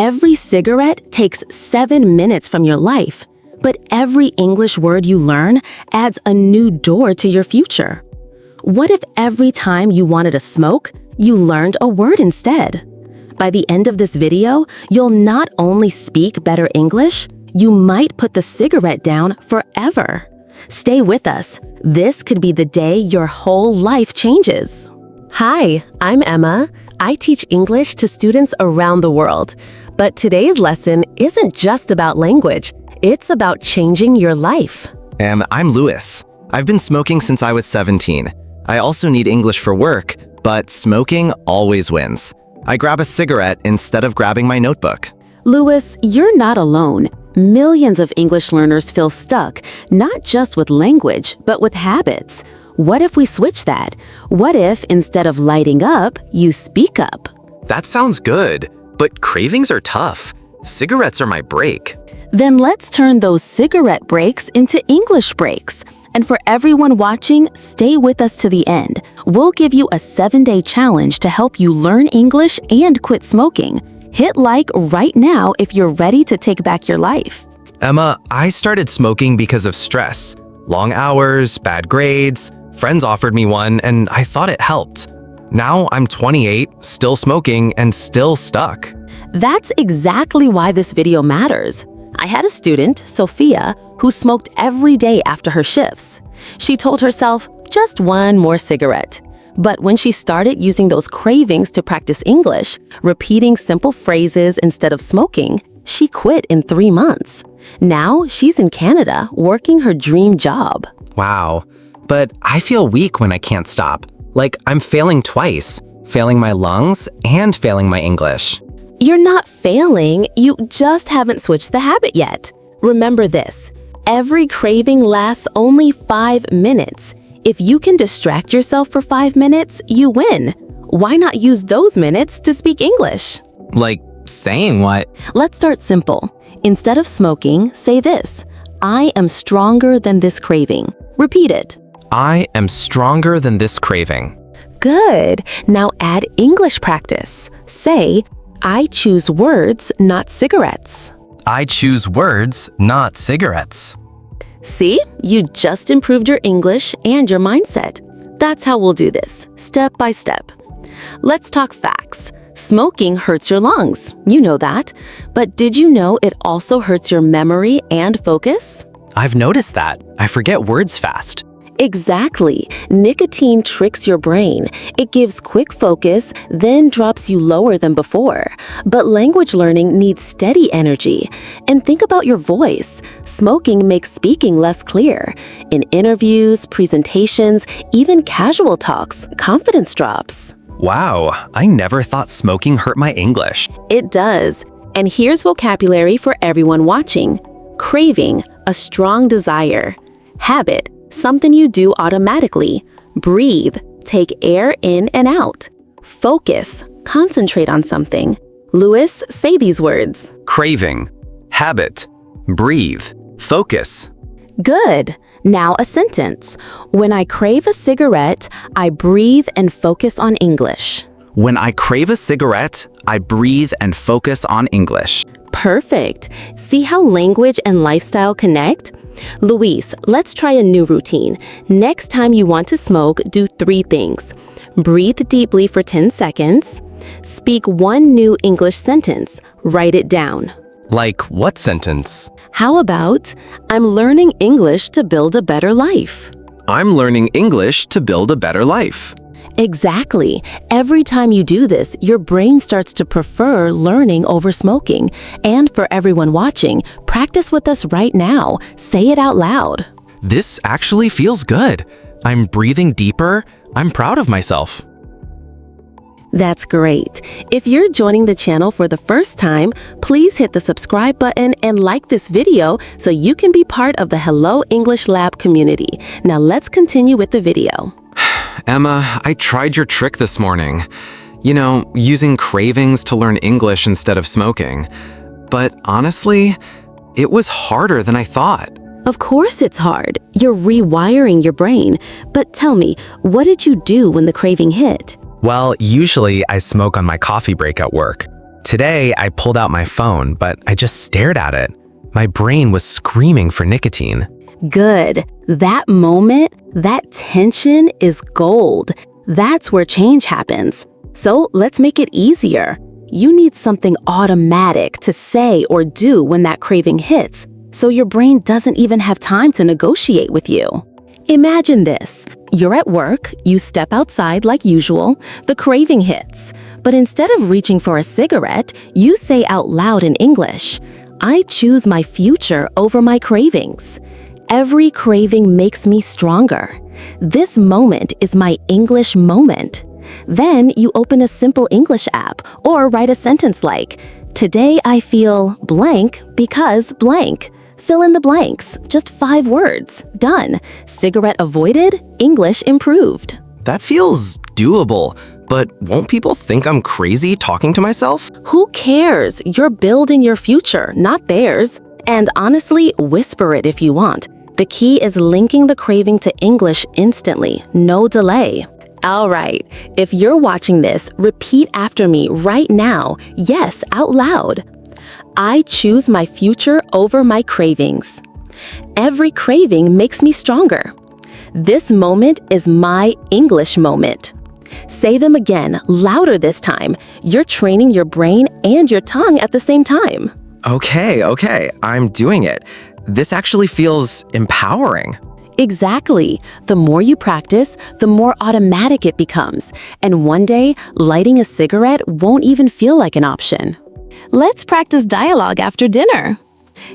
Every cigarette takes 7 minutes from your life, but every English word you learn adds a new door to your future. What if every time you wanted to smoke, you learned a word instead? By the end of this video, you'll not only speak better English, you might put the cigarette down forever. Stay with us. This could be the day your whole life changes. Hi, I'm Emma. I teach English to students around the world. But today's lesson isn't just about language. It's about changing your life. And I'm Louis. I've been smoking since I was 17. I also need English for work, but smoking always wins. I grab a cigarette instead of grabbing my notebook. Louis, you're not alone. Millions of English learners feel stuck, not just with language, but with habits. What if we switch that? What if, instead of lighting up, you speak up? That sounds good, but cravings are tough. Cigarettes are my break. Then let's turn those cigarette breaks into English breaks. And for everyone watching, stay with us to the end. We'll give you a 7-day challenge to help you learn English and quit smoking. Hit like right now if you're ready to take back your life. Emma, I started smoking because of stress. Long hours, bad grades. Friends offered me one, and I thought it helped. Now I'm 28, still smoking, and still stuck. That's exactly why this video matters. I had a student, Sophia, who smoked every day after her shifts. She told herself, just one more cigarette. But when she started using those cravings to practice English, repeating simple phrases instead of smoking, she quit in 3 months. Now she's in Canada working her dream job. Wow, but I feel weak when I can't stop. Like I'm failing twice, failing my lungs and failing my English. You're not failing, you just haven't switched the habit yet. Remember this, every craving lasts only 5 minutes. If you can distract yourself for 5 minutes, you win. Why not use those minutes to speak English? Like saying what? Let's start simple. Instead of smoking, say this, I am stronger than this craving. Repeat it. I am stronger than this craving. Good. Now add English practice. Say, I choose words, not cigarettes. I choose words, not cigarettes. See, you just improved your English and your mindset. That's how we'll do this, step by step. Let's talk facts. Smoking hurts your lungs, you know that. But did you know it also hurts your memory and focus? I've noticed that. I forget words fast. Exactly. Nicotine tricks your brain. It gives quick focus, then drops you lower than before. But language learning needs steady energy. And think about your voice. Smoking makes speaking less clear. In interviews, presentations, even casual talks, confidence drops. Wow, I never thought smoking hurt my English. It does. And here's vocabulary for everyone watching. Craving, a strong desire. Habit, something you do automatically. Breathe, take air in and out. Focus, concentrate on something. Louis, say these words. Craving, habit, breathe, focus. Good. Now a sentence. When I crave a cigarette, I breathe and focus on English. When I crave a cigarette, I breathe and focus on English. Perfect. See how language and lifestyle connect? Luis, let's try a new routine. Next time you want to smoke, do 3 things. Breathe deeply for 10 seconds. Speak one new English sentence. Write it down. Like what sentence? How about, I'm learning English to build a better life? I'm learning English to build a better life. Exactly. Every time you do this, your brain starts to prefer learning over smoking. And for everyone watching, practice with us right now. Say it out loud. This actually feels good. I'm breathing deeper. I'm proud of myself. That's great. If you're joining the channel for the first time, please hit the subscribe button and like this video so you can be part of the Hello English Lab community. Now let's continue with the video. Emma, I tried your trick this morning. You know, using cravings to learn English instead of smoking. But honestly, it was harder than I thought. Of course it's hard. You're rewiring your brain. But tell me, what did you do when the craving hit? Well, usually I smoke on my coffee break at work. Today, I pulled out my phone, but I just stared at it. My brain was screaming for nicotine. Good. That moment, that tension is gold. That's where change happens. So let's make it easier. You need something automatic to say or do when that craving hits, so your brain doesn't even have time to negotiate with you. Imagine this. You're at work, you step outside like usual, the craving hits. But instead of reaching for a cigarette, you say out loud in English, "I choose my future over my cravings." Every craving makes me stronger. This moment is my English moment. Then you open a simple English app or write a sentence like, "Today I feel blank because blank." Fill in the blanks, just 5 words. Done. Cigarette avoided, English improved. That feels doable, but won't people think I'm crazy talking to myself? Who cares? You're building your future, not theirs. And honestly, whisper it if you want. The key is linking the craving to English instantly, no delay. All right, if you're watching this, repeat after me right now. Yes, out loud. I choose my future over my cravings. Every craving makes me stronger. This moment is my English moment. Say them again, louder this time. You're training your brain and your tongue at the same time. Okay, I'm doing it. This actually feels empowering. Exactly. The more you practice, the more automatic it becomes. And one day, lighting a cigarette won't even feel like an option. Let's practice dialogue after dinner.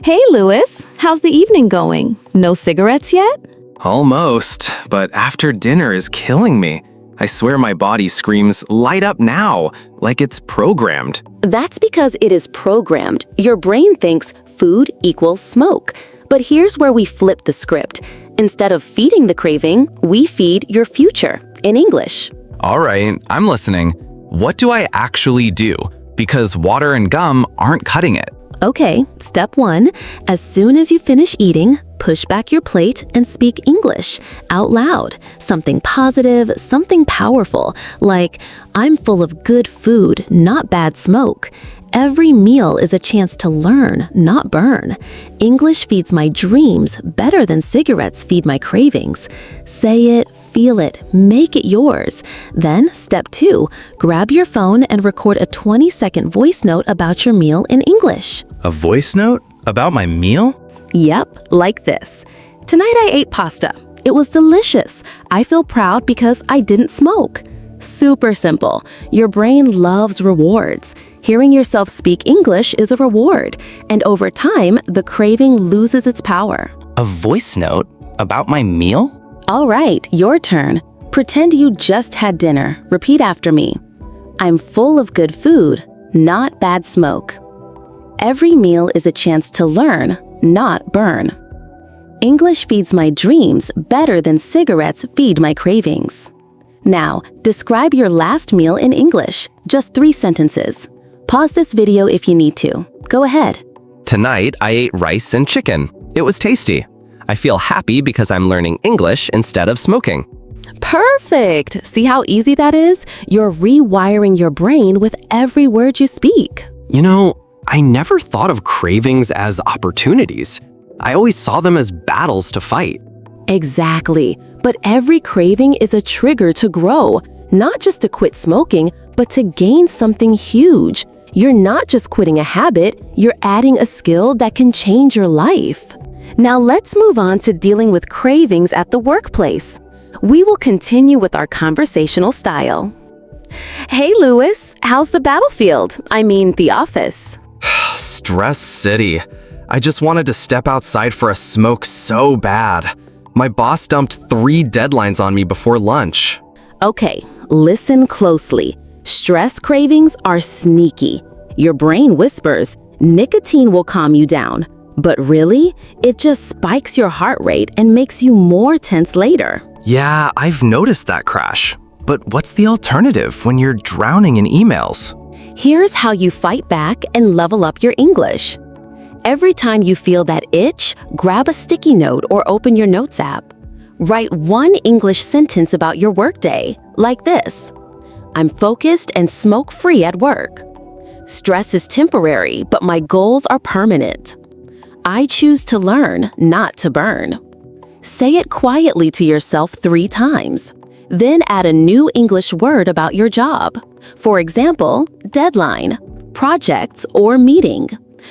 Hey, Louis, how's the evening going? No cigarettes yet? Almost, but after dinner is killing me. I swear my body screams, "Light up now," like it's programmed. That's because it is programmed. Your brain thinks food equals smoke. But here's where we flip the script. Instead of feeding the craving, we feed your future in English. All right, I'm listening. What do I actually do? Because water and gum aren't cutting it. Okay, step 1. As soon as you finish eating, push back your plate and speak English out loud. Something positive, something powerful, like, "I'm full of good food, not bad smoke." Every meal is a chance to learn, not burn. English feeds my dreams better than cigarettes feed my cravings. Say it, feel it, make it yours. Then, step 2, grab your phone and record a 20-second voice note about your meal in English. A voice note? About my meal? Yep, like this. "Tonight I ate pasta. It was delicious. I feel proud because I didn't smoke." Super simple. Your brain loves rewards. Hearing yourself speak English is a reward, and over time, the craving loses its power. A voice note about my meal? All right, your turn. Pretend you just had dinner. Repeat after me. "I'm full of good food, not bad smoke." Every meal is a chance to learn, not burn. English feeds my dreams better than cigarettes feed my cravings. Now, describe your last meal in English. Just 3 sentences. Pause this video if you need to. Go ahead. Tonight, I ate rice and chicken. It was tasty. I feel happy because I'm learning English instead of smoking. Perfect! See how easy that is? You're rewiring your brain with every word you speak. You know, I never thought of cravings as opportunities. I always saw them as battles to fight. Exactly. But every craving is a trigger to grow, not just to quit smoking, but to gain something huge. You're not just quitting a habit, you're adding a skill that can change your life. Now let's move on to dealing with cravings at the workplace. We will continue with our conversational style. Hey, Louis, how's the battlefield? I mean, the office. Stress City. I just wanted to step outside for a smoke so bad. My boss dumped 3 deadlines on me before lunch. Okay, listen closely. Stress cravings are sneaky. Your brain whispers, nicotine will calm you down. But really, it just spikes your heart rate and makes you more tense later. Yeah, I've noticed that crash. But what's the alternative when you're drowning in emails? Here's how you fight back and level up your English. Every time you feel that itch, grab a sticky note or open your notes app. Write 1 English sentence about your workday, like this. "I'm focused and smoke-free at work." Stress is temporary, but my goals are permanent. I choose to learn, not to burn. Say it quietly to yourself 3 times. Then add a new English word about your job. For example, deadline, projects, or meeting.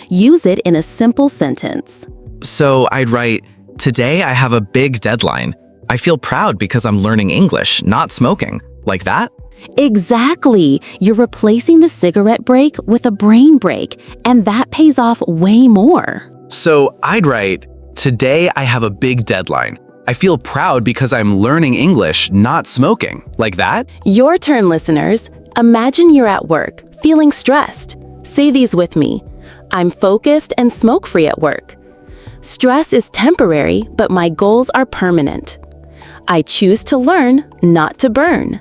Use it in a simple sentence. So I'd write, today I have a big deadline. I feel proud because I'm learning English, not smoking. Like that? Exactly. You're replacing the cigarette break with a brain break, and that pays off way more. So I'd write, today I have a big deadline. I feel proud because I'm learning English, not smoking. Like that? Your turn, listeners. Imagine you're at work, feeling stressed. Say these with me. I'm focused and smoke-free at work. Stress is temporary, but my goals are permanent. I choose to learn, not to burn.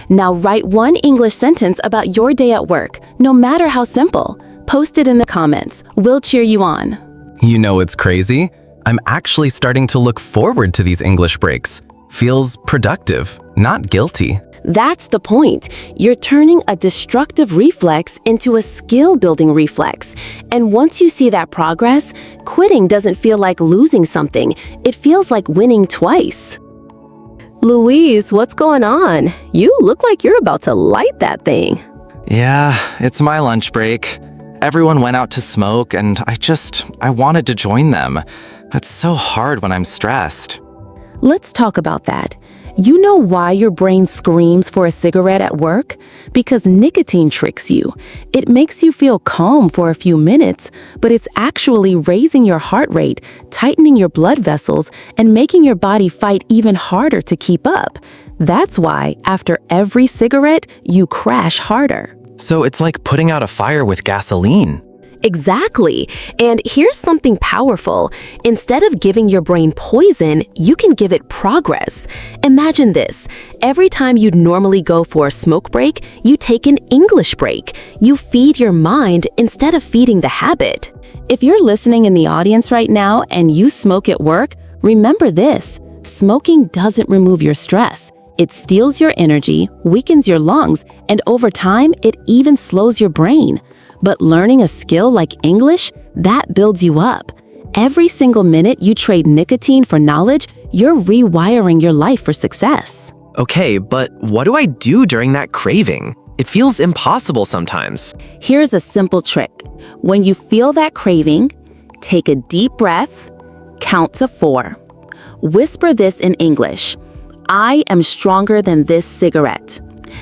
Now write one English sentence about your day at work, no matter how simple. Post it in the comments. We'll cheer you on. You know what's crazy? I'm actually starting to look forward to these English breaks. Feels productive, not guilty. That's the point. You're turning a destructive reflex into a skill-building reflex. And once you see that progress, quitting doesn't feel like losing something. It feels like winning twice. Louise, what's going on? You look like you're about to light that thing. Yeah, it's my lunch break. Everyone went out to smoke and I wanted to join them. It's so hard when I'm stressed. Let's talk about that. You know why your brain screams for a cigarette at work? Because nicotine tricks you. It makes you feel calm for a few minutes, but it's actually raising your heart rate, tightening your blood vessels, and making your body fight even harder to keep up. That's why, after every cigarette, you crash harder. So it's like putting out a fire with gasoline. Exactly. And here's something powerful. Instead of giving your brain poison, you can give it progress. Imagine this. Every time you'd normally go for a smoke break, you take an English break. You feed your mind instead of feeding the habit. If you're listening in the audience right now and you smoke at work, remember this. Smoking doesn't remove your stress. It steals your energy, weakens your lungs, and over time, it even slows your brain. But learning a skill like English, that builds you up. Every single minute you trade nicotine for knowledge, you're rewiring your life for success. Okay, but what do I do during that craving? It feels impossible sometimes. Here's a simple trick. When you feel that craving, take a deep breath, count to 4. Whisper this in English. I am stronger than this cigarette.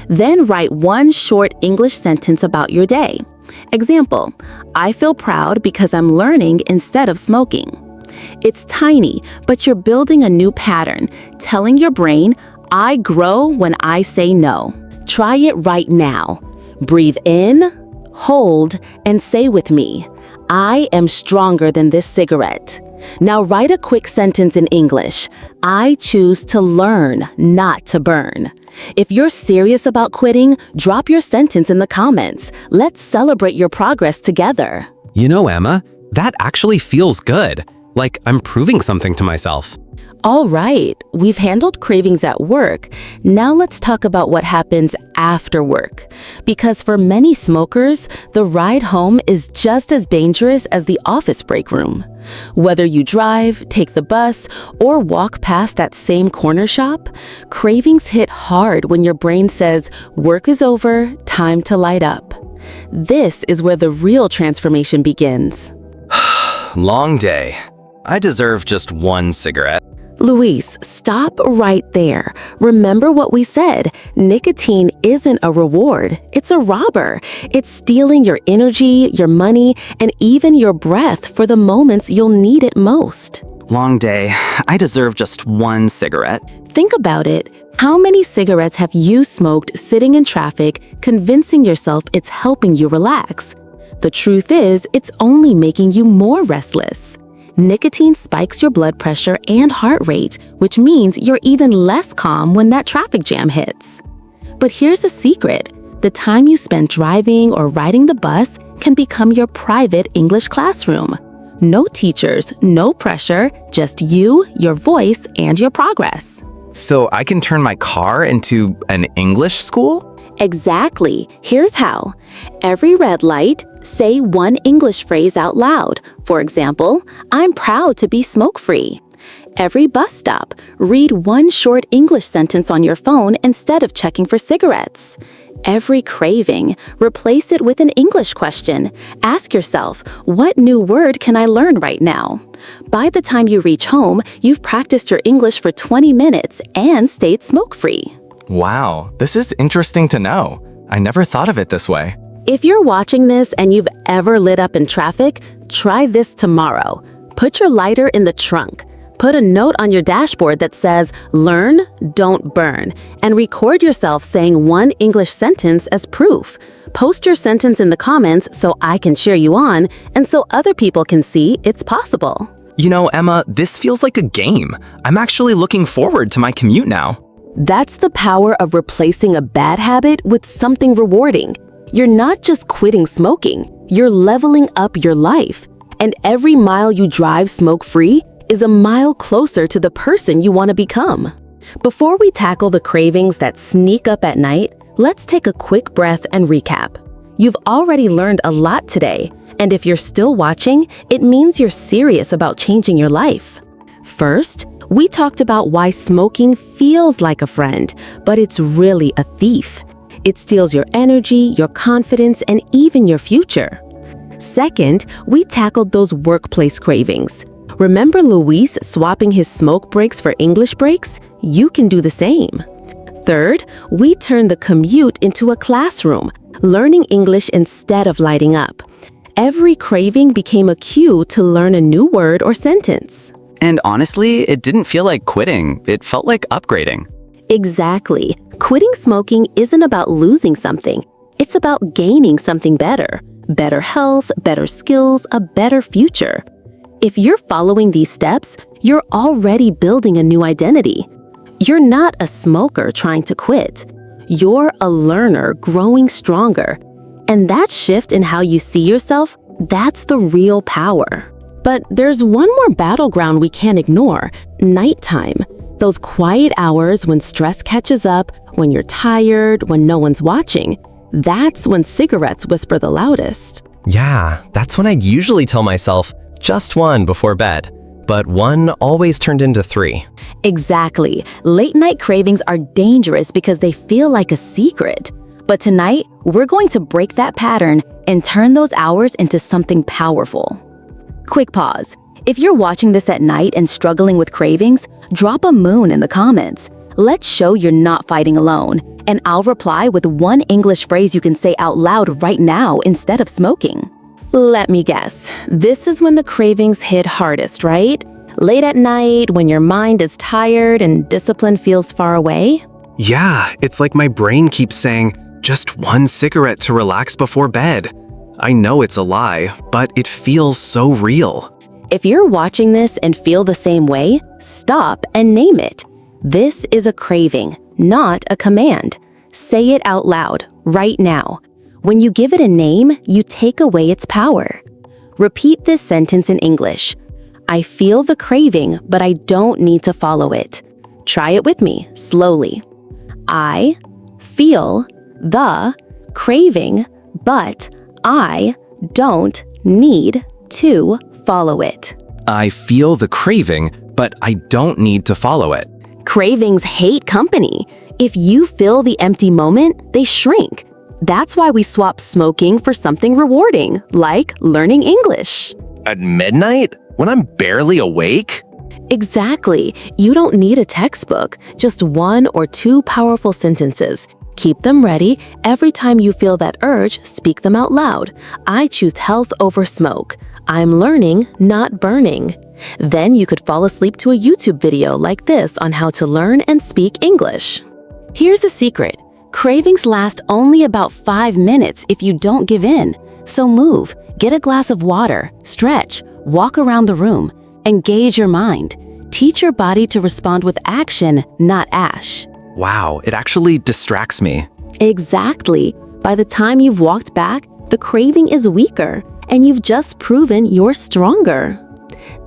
Then write one short English sentence about your day. Example, I feel proud because I'm learning instead of smoking. It's tiny, but you're building a new pattern, telling your brain, I grow when I say no. Try it right now. Breathe in, hold, and say with me, I am stronger than this cigarette. Now write a quick sentence in English. I choose to learn, not to burn. If you're serious about quitting, drop your sentence in the comments. Let's celebrate your progress together. You know, Emma, that actually feels good. Like I'm proving something to myself. All right, we've handled cravings at work. Now let's talk about what happens after work. Because for many smokers, the ride home is just as dangerous as the office break room. Whether you drive, take the bus, or walk past that same corner shop, cravings hit hard when your brain says, work is over, time to light up. This is where the real transformation begins. Long day. I deserve just one cigarette. Luis, stop right there. Remember what we said. Nicotine isn't a reward. It's a robber. It's stealing your energy, your money, and even your breath for the moments you'll need it most. Long day. I deserve just one cigarette. Think about it. How many cigarettes have you smoked sitting in traffic, convincing yourself it's helping you relax? The truth is, it's only making you more restless. Nicotine spikes your blood pressure and heart rate, which means you're even less calm when that traffic jam hits. But here's a secret. The time you spend driving or riding the bus can become your private English classroom. No teachers, no pressure, just you, your voice, and your progress. So I can turn my car into an English school? Exactly. Here's how. Every red light, say one English phrase out loud. For example, I'm proud to be smoke-free. Every bus stop, read one short English sentence on your phone instead of checking for cigarettes. Every craving, replace it with an English question. Ask yourself, what new word can I learn right now? By the time you reach home, you've practiced your English for 20 minutes and stayed smoke-free. Wow, this is interesting to know. I never thought of it this way. If you're watching this and you've ever lit up in traffic, try this tomorrow. Put your lighter in the trunk. Put a note on your dashboard that says, "Learn, don't burn," and record yourself saying one English sentence as proof. Post your sentence in the comments so I can cheer you on and so other people can see it's possible. You know, Emma, this feels like a game. I'm actually looking forward to my commute now. That's the power of replacing a bad habit with something rewarding. You're not just quitting smoking, you're leveling up your life. And every mile you drive smoke-free is a mile closer to the person you want to become. Before we tackle the cravings that sneak up at night, let's take a quick breath and recap. You've already learned a lot today, and if you're still watching, it means you're serious about changing your life. First, we talked about why smoking feels like a friend, but it's really a thief. It steals your energy, your confidence, and even your future. Second, we tackled those workplace cravings. Remember Luis swapping his smoke breaks for English breaks? You can do the same. Third, we turned the commute into a classroom, learning English instead of lighting up. Every craving became a cue to learn a new word or sentence. And honestly, it didn't feel like quitting. It felt like upgrading. Exactly. Quitting smoking isn't about losing something. It's about gaining something better. Better health, better skills, a better future. If you're following these steps, you're already building a new identity. You're not a smoker trying to quit. You're a learner growing stronger. And that shift in how you see yourself, that's the real power. But there's one more battleground we can't ignore: nighttime. Those quiet hours when stress catches up, when you're tired, when no one's watching. That's when cigarettes whisper the loudest. Yeah, that's when I'd usually tell myself, just one before bed. But one always turned into 3. Exactly. Late night cravings are dangerous because they feel like a secret. But tonight, we're going to break that pattern and turn those hours into something powerful. Quick pause. If you're watching this at night and struggling with cravings, drop a moon in the comments. Let's show you're not fighting alone. And I'll reply with one English phrase you can say out loud right now instead of smoking. Let me guess. This is when the cravings hit hardest, right? Late at night, when your mind is tired and discipline feels far away? Yeah, it's like my brain keeps saying, just one cigarette to relax before bed. I know it's a lie, but it feels so real. If you're watching this and feel the same way, stop and name it. This is a craving, not a command. Say it out loud, right now. When you give it a name, you take away its power. Repeat this sentence in English. I feel the craving, but I don't need to follow it. Try it with me, slowly. I feel the craving, but I don't need to follow it. I feel the craving, but I don't need to follow it. Cravings hate company. If you fill the empty moment, they shrink. That's why we swap smoking for something rewarding, like learning English. At midnight? When I'm barely awake? Exactly. You don't need a textbook, just 1 or 2 powerful sentences. Keep them ready. Every time you feel that urge, speak them out loud. I choose health over smoke. I'm learning, not burning. Then you could fall asleep to a YouTube video like this on how to learn and speak English. Here's a secret. Cravings last only about 5 minutes if you don't give in. So move, get a glass of water, stretch, walk around the room, engage your mind. Teach your body to respond with action, not ash. Wow, it actually distracts me. Exactly. By the time you've walked back, the craving is weaker, and you've just proven you're stronger.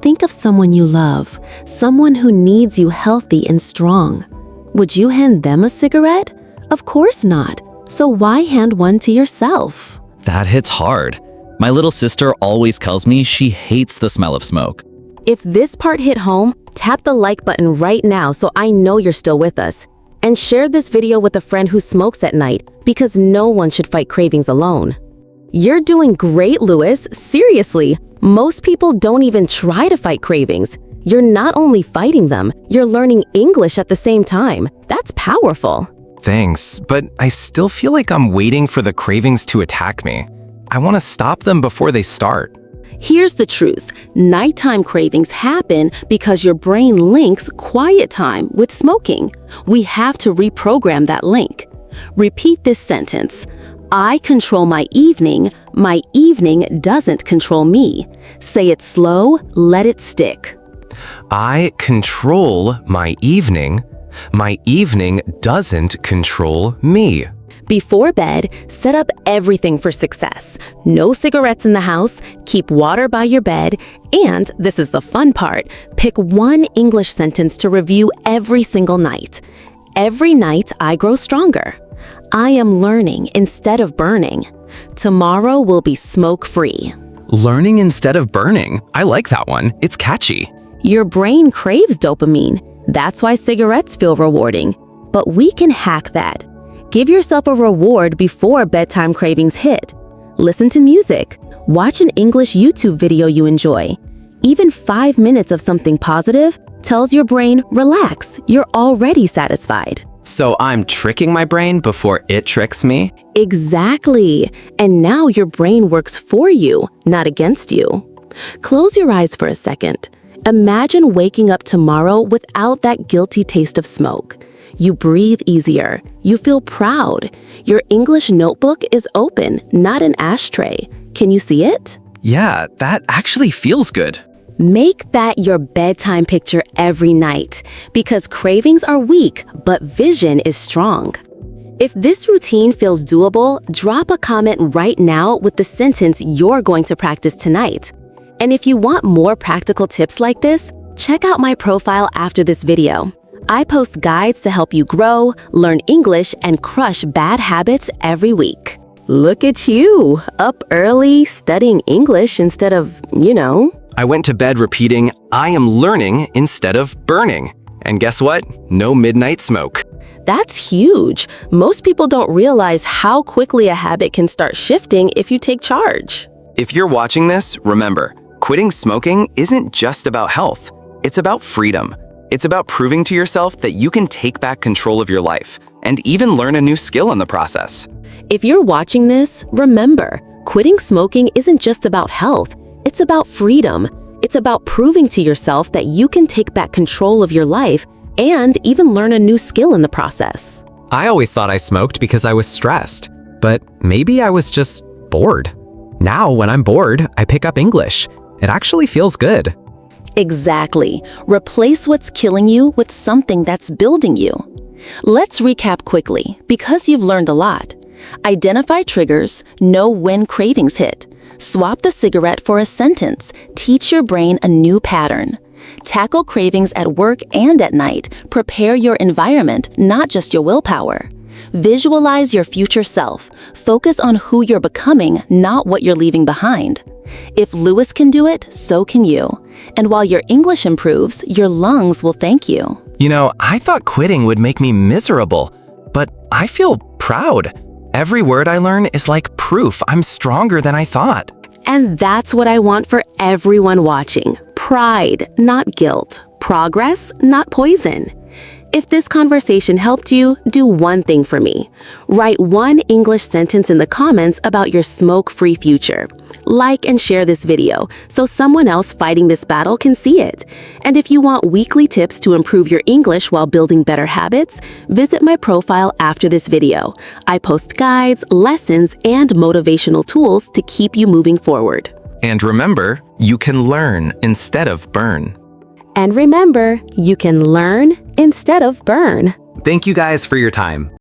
Think of someone you love, someone who needs you healthy and strong. Would you hand them a cigarette? Of course not. So why hand one to yourself? That hits hard. My little sister always tells me she hates the smell of smoke. If this part hit home, tap the like button right now so I know you're still with us. And share this video with a friend who smokes at night, because no one should fight cravings alone. You're doing great, Lewis. Seriously, most people don't even try to fight cravings. You're not only fighting them, you're learning English at the same time. That's powerful. Thanks, but I still feel like I'm waiting for the cravings to attack me. I want to stop them before they start. Here's the truth. Nighttime cravings happen because your brain links quiet time with smoking. We have to reprogram that link. Repeat this sentence. I control my evening doesn't control me. Say it slow, let it stick. I control my evening doesn't control me. Before bed, set up everything for success. No cigarettes in the house, keep water by your bed, and, this is the fun part, pick one English sentence to review every single night. Every night I grow stronger. I am learning instead of burning. Tomorrow will be smoke-free. Learning instead of burning. I like that one. It's catchy. Your brain craves dopamine. That's why cigarettes feel rewarding. But we can hack that. Give yourself a reward before bedtime cravings hit. Listen to music. Watch an English YouTube video you enjoy. Even 5 minutes of something positive tells your brain, relax, you're already satisfied. So I'm tricking my brain before it tricks me? Exactly. And now your brain works for you, not against you. Close your eyes for a second. Imagine waking up tomorrow without that guilty taste of smoke. You breathe easier. You feel proud. Your English notebook is open, not an ashtray. Can you see it? Yeah, that actually feels good. Make that your bedtime picture every night, because cravings are weak, but vision is strong. If this routine feels doable, drop a comment right now with the sentence you're going to practice tonight. And if you want more practical tips like this, check out my profile after this video. I post guides to help you grow, learn English, and crush bad habits every week. Look at you, up early, studying English instead of, I went to bed repeating, I am learning instead of burning. And guess what? No midnight smoke. That's huge. Most people don't realize how quickly a habit can start shifting if you take charge. If you're watching this, remember, quitting smoking isn't just about health. It's about freedom. It's about proving to yourself that you can take back control of your life and even learn a new skill in the process. If you're watching this, remember, quitting smoking isn't just about health. It's about freedom. It's about proving to yourself that you can take back control of your life and even learn a new skill in the process. I always thought I smoked because I was stressed, but maybe I was just bored. Now, when I'm bored, I pick up English. It actually feels good. Exactly. Replace what's killing you with something that's building you. Let's recap quickly, because you've learned a lot. Identify triggers, know when cravings hit. Swap the cigarette for a sentence. Teach your brain a new pattern. Tackle cravings at work and at night. Prepare your environment, not just your willpower. Visualize your future self. Focus on who you're becoming, not what you're leaving behind. If Lewis can do it, so can you. And while your English improves, your lungs will thank you. I thought quitting would make me miserable, but I feel proud. Every word I learn is like proof I'm stronger than I thought. And that's what I want for everyone watching. Pride, not guilt. Progress, not poison. If this conversation helped you, do one thing for me. Write one English sentence in the comments about your smoke-free future. Like and share this video so someone else fighting this battle can see it. And if you want weekly tips to improve your English while building better habits, visit my profile after this video. I post guides, lessons, and motivational tools to keep you moving forward. And remember, you can learn instead of burn. And remember, you can learn instead of burn. Thank you guys for your time.